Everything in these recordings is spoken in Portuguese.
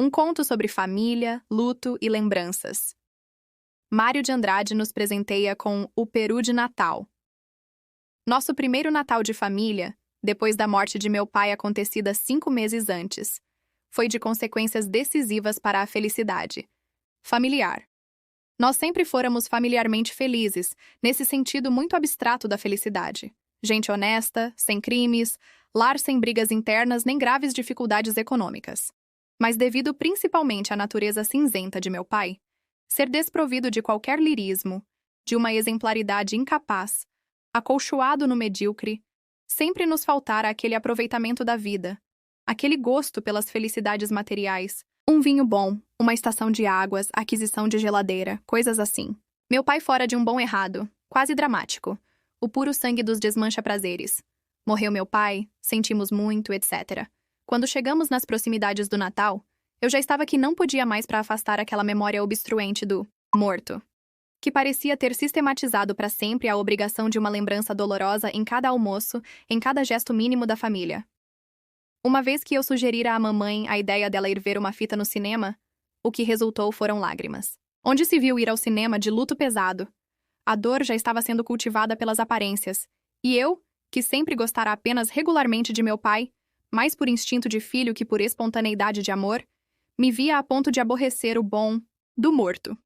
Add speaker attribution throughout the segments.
Speaker 1: Um conto sobre família, luto e lembranças. Mário de Andrade nos presenteia com O Peru de Natal. Nosso primeiro Natal de família, depois da morte de meu pai acontecida 5 meses antes, foi de consequências decisivas para a felicidade familiar. Nós sempre fôramos familiarmente felizes, nesse sentido muito abstrato da felicidade. Gente honesta, sem crimes, lar sem brigas internas nem graves dificuldades econômicas. Mas devido principalmente à natureza cinzenta de meu pai, ser desprovido de qualquer lirismo, de uma exemplaridade incapaz, acolchoado no medíocre, sempre nos faltara aquele aproveitamento da vida, aquele gosto pelas felicidades materiais, um vinho bom, uma estação de águas, aquisição de geladeira, coisas assim. Meu pai fora de um bom errado, quase dramático, o puro sangue dos desmancha-prazeres. Morreu meu pai, sentimos muito, etc. Quando chegamos nas proximidades do Natal, eu já estava que não podia mais para afastar aquela memória obstruente do morto, que parecia ter sistematizado para sempre a obrigação de uma lembrança dolorosa em cada almoço, em cada gesto mínimo da família. Uma vez que eu sugerira à mamãe a ideia dela ir ver uma fita no cinema, o que resultou foram lágrimas. Onde se viu ir ao cinema de luto pesado. A dor já estava sendo cultivada pelas aparências, e eu, que sempre gostara apenas regularmente de meu pai, mais por instinto de filho que por espontaneidade de amor, me via a ponto de aborrecer o bom do morto.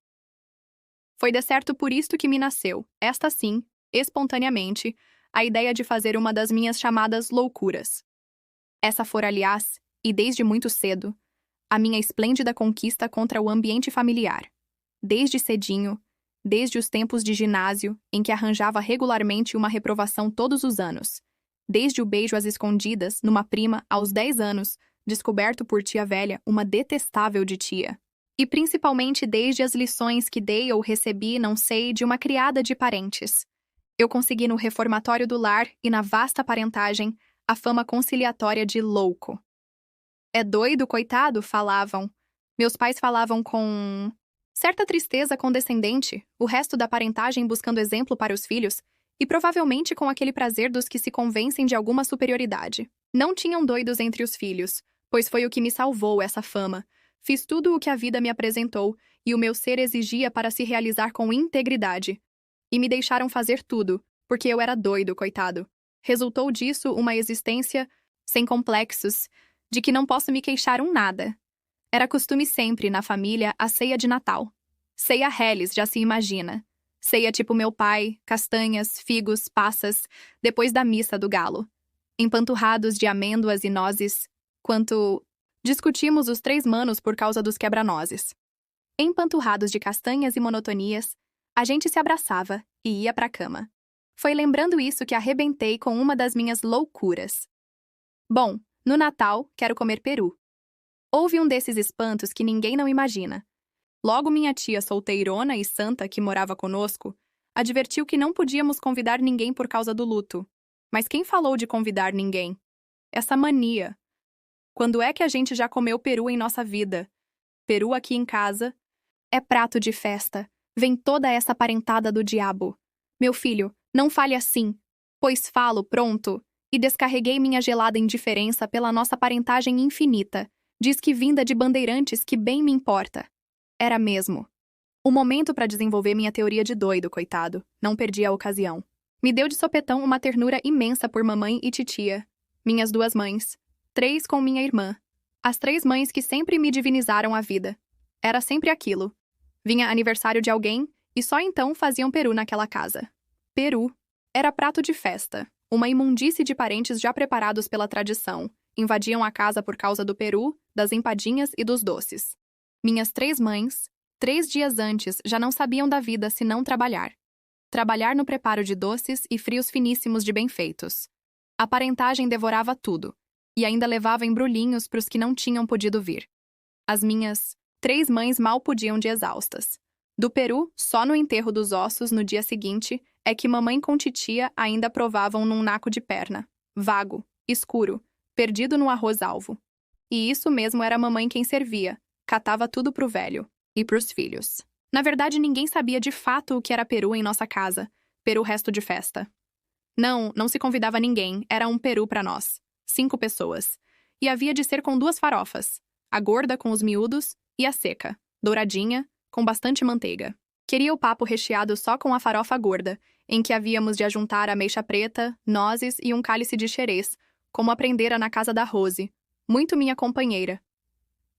Speaker 1: Foi decerto por isto que me nasceu, esta sim, espontaneamente, a ideia de fazer uma das minhas chamadas loucuras. Essa fora, aliás, e desde muito cedo, a minha esplêndida conquista contra o ambiente familiar. Desde cedinho, desde os tempos de ginásio, em que arranjava regularmente uma reprovação todos os anos, desde o beijo às escondidas, numa prima, aos 10 anos, descoberto por tia velha, uma detestável de tia. E principalmente desde as lições que dei ou recebi, não sei, de uma criada de parentes. Eu consegui no reformatório do lar e na vasta parentagem a fama conciliatória de louco. É doido, coitado, falavam. Meus pais falavam com certa tristeza condescendente, o resto da parentagem buscando exemplo para os filhos, e provavelmente com aquele prazer dos que se convencem de alguma superioridade. Não tinham doidos entre os filhos, pois foi o que me salvou essa fama. Fiz tudo o que a vida me apresentou, e o meu ser exigia para se realizar com integridade. E me deixaram fazer tudo, porque eu era doido, coitado. Resultou disso uma existência sem complexos, de que não posso me queixar nada. Era costume sempre, na família, a ceia de Natal. Ceia reles, já se imagina. Ceia tipo meu pai, castanhas, figos, passas, depois da missa do galo. Empanturrados de amêndoas e nozes, quanto discutimos os 3 manos por causa dos quebra-nozes. Empanturrados de castanhas e monotonias, a gente se abraçava e ia pra cama. Foi lembrando isso que arrebentei com uma das minhas loucuras. Bom, no Natal, quero comer peru. Houve um desses espantos que ninguém não imagina. Logo minha tia solteirona e santa que morava conosco, advertiu que não podíamos convidar ninguém por causa do luto. Mas quem falou de convidar ninguém? Essa mania. Quando é que a gente já comeu peru em nossa vida? Peru aqui em casa é prato de festa. Vem toda essa parentada do diabo. Meu filho, não fale assim. Pois falo, pronto. E descarreguei minha gelada indiferença pela nossa parentagem infinita. Diz que vinda de bandeirantes que bem me importa. Era mesmo. O momento para desenvolver minha teoria de doido, coitado. Não perdi a ocasião. Me deu de sopetão uma ternura imensa por mamãe e titia. Minhas 2 mães. 3 com minha irmã. As 3 mães que sempre me divinizaram a vida. Era sempre aquilo. Vinha aniversário de alguém e só então faziam peru naquela casa. Peru. Era prato de festa. Uma imundície de parentes já preparados pela tradição. Invadiam a casa por causa do peru, das empadinhas e dos doces. Minhas 3 mães, 3 dias antes, já não sabiam da vida senão trabalhar. Trabalhar no preparo de doces e frios finíssimos de bem-feitos. A parentagem devorava tudo, e ainda levava embrulhinhos para os que não tinham podido vir. As minhas 3 mães mal podiam de exaustas. Do peru, só no enterro dos ossos, no dia seguinte, é que mamãe com titia ainda provavam num naco de perna. Vago, escuro, perdido no arroz-alvo. E isso mesmo era a mamãe quem servia. Catava tudo pro velho. E pros filhos. Na verdade, ninguém sabia de fato o que era peru em nossa casa. Peru resto de festa. Não se convidava ninguém. Era um peru pra nós. 5 pessoas. E havia de ser com 2 farofas. a gorda com os miúdos e a seca, douradinha, com bastante manteiga. Queria o papo recheado só com a farofa gorda, em que havíamos de ajuntar ameixa preta, nozes e um cálice de xerez, como aprendera na casa da Rose, muito minha companheira.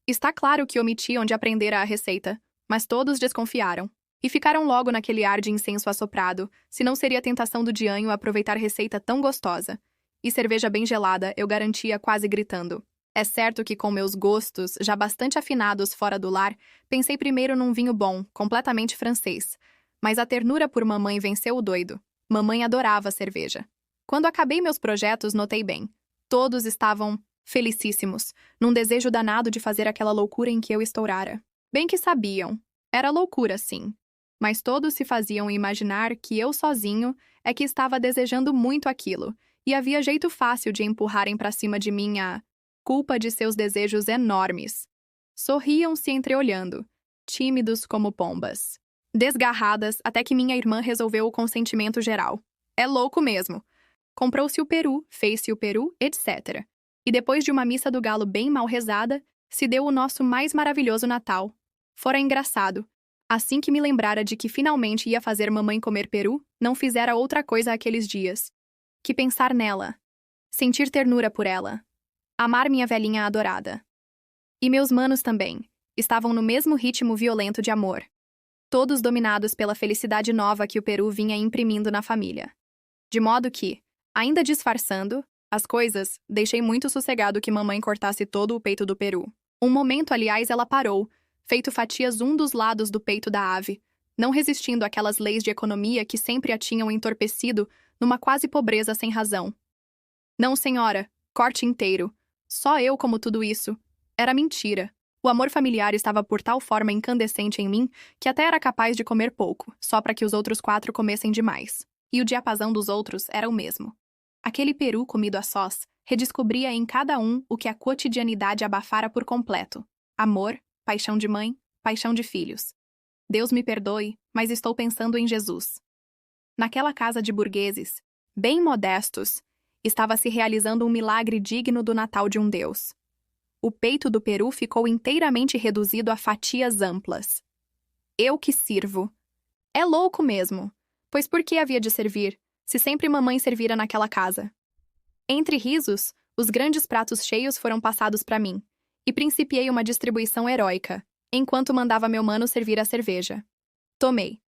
Speaker 1: Está claro que omiti onde aprendera a receita, mas todos desconfiaram. E ficaram logo naquele ar de incenso assoprado, se não seria tentação do dianho aproveitar receita tão gostosa. E cerveja bem gelada, eu garantia quase gritando. É certo que com meus gostos, já bastante afinados fora do lar, pensei primeiro num vinho bom, completamente francês. Mas a ternura por mamãe venceu o doido. Mamãe adorava cerveja. Quando acabei meus projetos, notei bem. Todos estavam felicíssimos, num desejo danado de fazer aquela loucura em que eu estourara. Bem que sabiam. Era loucura, sim. Mas todos se faziam imaginar que eu sozinho é que estava desejando muito aquilo, e havia jeito fácil de empurrarem para cima de mim a culpa de seus desejos enormes. Sorriam se entreolhando, tímidos como pombas. Desgarradas, até que minha irmã resolveu o consentimento geral. É louco mesmo. Comprou-se o peru, fez-se o peru, etc. E depois de uma missa do galo bem mal rezada, se deu o nosso mais maravilhoso Natal. Fora engraçado. Assim que me lembrara de que finalmente ia fazer mamãe comer peru, não fizera outra coisa aqueles dias que pensar nela, sentir ternura por ela, amar minha velhinha adorada. E meus manos também, estavam no mesmo ritmo violento de amor, todos dominados pela felicidade nova que o peru vinha imprimindo na família. De modo que, ainda disfarçando as coisas, deixei muito sossegado que mamãe cortasse todo o peito do peru. Um momento, aliás, ela parou, feito fatias um dos lados do peito da ave, não resistindo àquelas leis de economia que sempre a tinham entorpecido numa quase pobreza sem razão. Não, senhora, corte inteiro. Só eu como tudo isso. Era mentira. O amor familiar estava por tal forma incandescente em mim que até era capaz de comer pouco, só para que os outros 4 comessem demais. E o diapasão dos outros era o mesmo. Aquele peru comido a sós redescobria em cada um o que a cotidianidade abafara por completo. Amor, paixão de mãe, paixão de filhos. Deus me perdoe, mas estou pensando em Jesus. Naquela casa de burgueses, bem modestos, estava se realizando um milagre digno do Natal de um Deus. O peito do peru ficou inteiramente reduzido a fatias amplas. Eu que sirvo. É louco mesmo. Pois por que havia de servir, se sempre mamãe servira naquela casa? Entre risos, os grandes pratos cheios foram passados para mim, e principiei uma distribuição heróica, enquanto mandava meu mano servir a cerveja. Tomei.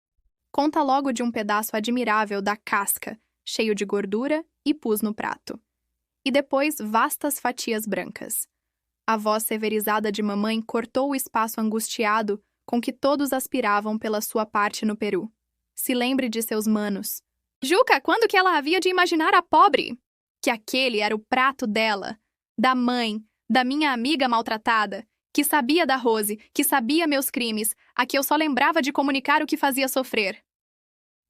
Speaker 1: Conta logo de um pedaço admirável da casca, cheio de gordura, e pus no prato. E depois vastas fatias brancas. A voz severizada de mamãe cortou o espaço angustiado com que todos aspiravam pela sua parte no peru. Se lembre de seus manos. Juca, quando que ela havia de imaginar a pobre? Que aquele era o prato dela, da mãe, da minha amiga maltratada, que sabia da Rose, que sabia meus crimes, a que eu só lembrava de comunicar o que fazia sofrer.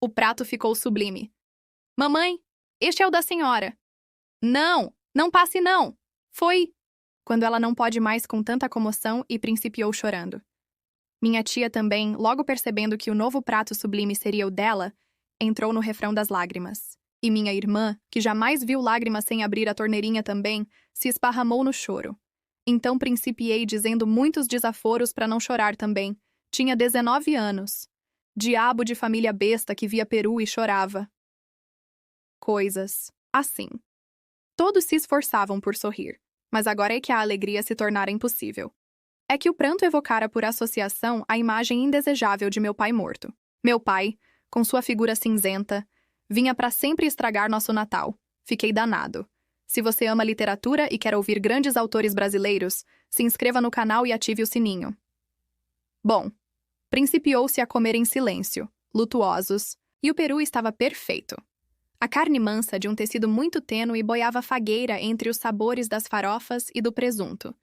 Speaker 1: O prato ficou sublime. Mamãe, este é o da senhora. Não, não passe não. Foi... Quando ela não pode mais com tanta comoção e principiou chorando. Minha tia também, logo percebendo que o novo prato sublime seria o dela, entrou no refrão das lágrimas. E minha irmã, que jamais viu lágrimas sem abrir a torneirinha também, se esparramou no choro. Então principiei dizendo muitos desaforos para não chorar também. Tinha 19 anos. Diabo de família besta que via peru e chorava. Coisas assim. Todos se esforçavam por sorrir, mas agora é que a alegria se tornara impossível. É que o pranto evocara por associação a imagem indesejável de meu pai morto. Meu pai, com sua figura cinzenta, vinha para sempre estragar nosso Natal. Fiquei danado. Se você ama literatura e quer ouvir grandes autores brasileiros, se inscreva no canal e ative o sininho. Bom, principiou-se a comer em silêncio, lutuosos, e o peru estava perfeito. A carne mansa de um tecido muito tênue boiava fagueira entre os sabores das farofas e do presunto,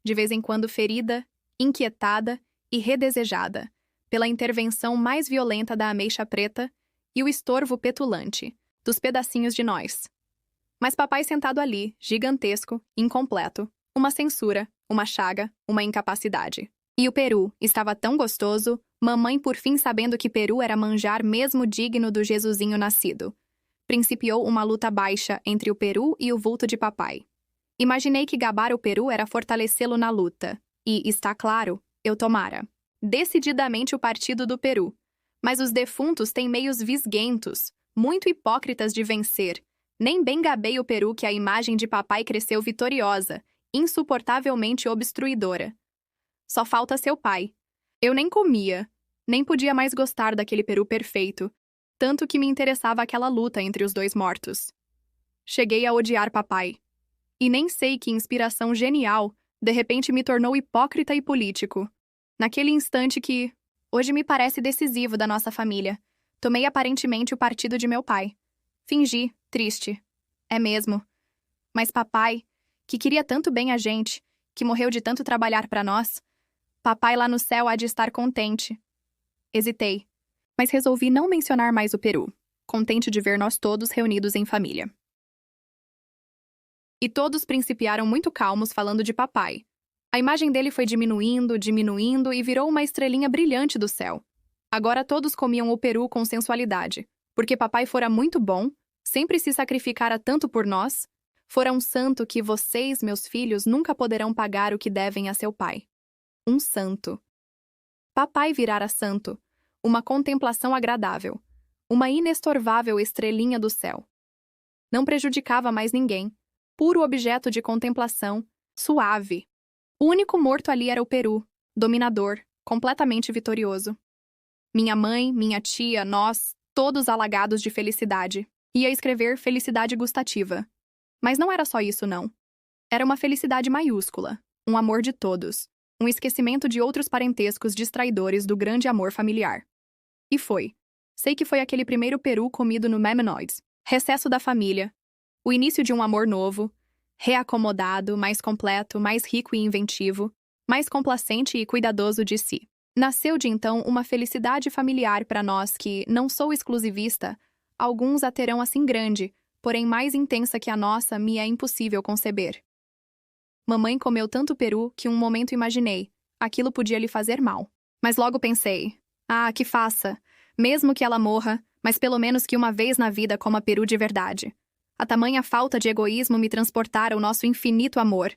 Speaker 1: de vez em quando ferida, inquietada e redesejada, pela intervenção mais violenta da ameixa preta e o estorvo petulante dos pedacinhos de nós. Mas papai sentado ali, gigantesco, incompleto, uma censura, uma chaga, uma incapacidade. E o peru estava tão gostoso, mamãe por fim sabendo que peru era manjar mesmo digno do Jesusinho nascido. Principiou uma luta baixa entre o peru e o vulto de papai. Imaginei que gabar o peru era fortalecê-lo na luta. E, está claro, eu tomara decididamente o partido do Peru. Mas os defuntos têm meios visguentos, muito hipócritas de vencer. Nem bem gabei o Peru que a imagem de papai cresceu vitoriosa, insuportavelmente obstruidora. Só falta seu pai. Eu nem comia, nem podia mais gostar daquele Peru perfeito, tanto que me interessava aquela luta entre os dois mortos. Cheguei a odiar papai. E nem sei que inspiração genial, de repente me tornou hipócrita e político. Naquele instante que, hoje me parece decisivo da nossa família, tomei aparentemente o partido de meu pai. Fingi, triste. É mesmo. Mas papai, que queria tanto bem a gente, que morreu de tanto trabalhar para nós, papai lá no céu há de estar contente. Hesitei, mas resolvi não mencionar mais o Peru, contente de ver nós todos reunidos em família. E todos principiaram muito calmos falando de papai. A imagem dele foi diminuindo, diminuindo e virou uma estrelinha brilhante do céu. Agora todos comiam o peru com sensualidade, porque papai fora muito bom, sempre se sacrificara tanto por nós, fora um santo que vocês, meus filhos, nunca poderão pagar o que devem a seu pai. Um santo. Papai virara santo, uma contemplação agradável, uma inestorvável estrelinha do céu. Não prejudicava mais ninguém, puro objeto de contemplação, suave. O único morto ali era o Peru, dominador, completamente vitorioso. Minha mãe, minha tia, nós, todos alagados de felicidade. Ia escrever felicidade gustativa. Mas não era só isso, não. Era uma felicidade maiúscula, um amor de todos, um esquecimento de outros parentescos distraidores do grande amor familiar. E foi. Sei que foi aquele primeiro peru comido no Memnoids, recesso da família, o início de um amor novo, reacomodado, mais completo, mais rico e inventivo, mais complacente e cuidadoso de si. Nasceu de então uma felicidade familiar para nós que, não sou exclusivista, alguns a terão assim grande, porém mais intensa que a nossa me é impossível conceber. Mamãe comeu tanto peru que um momento imaginei, aquilo podia lhe fazer mal. Mas logo pensei, que faça, mesmo que ela morra, mas pelo menos que uma vez na vida coma peru de verdade. A tamanha falta de egoísmo me transportara ao nosso infinito amor.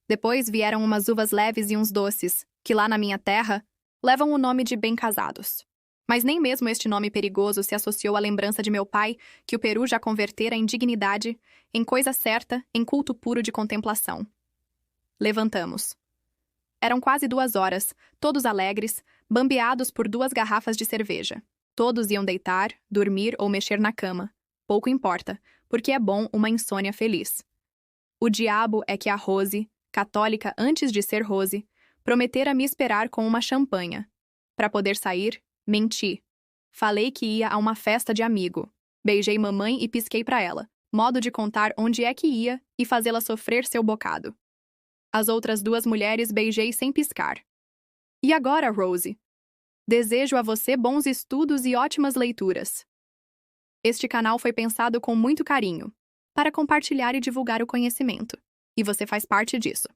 Speaker 1: Depois vieram umas uvas leves e uns doces, que lá na minha terra levam o nome de bem-casados. Mas nem mesmo este nome perigoso se associou à lembrança de meu pai, que o Peru já convertera em dignidade, em coisa certa, em culto puro de contemplação. Levantamos. Eram quase 2 horas, todos alegres, bambeados por 2 garrafas de cerveja. Todos iam deitar, dormir ou mexer na cama. Pouco importa, porque é bom uma insônia feliz. O diabo é que a Rose, católica antes de ser Rose, prometera me esperar com uma champanha. Para poder sair, menti. Falei que ia a uma festa de amigo. Beijei mamãe e pisquei para ela, modo de contar onde é que ia e fazê-la sofrer seu bocado. As outras 2 mulheres beijei sem piscar. E agora, Rose? Desejo a você bons estudos e ótimas leituras. Este canal foi pensado com muito carinho, para compartilhar e divulgar o conhecimento. E você faz parte disso.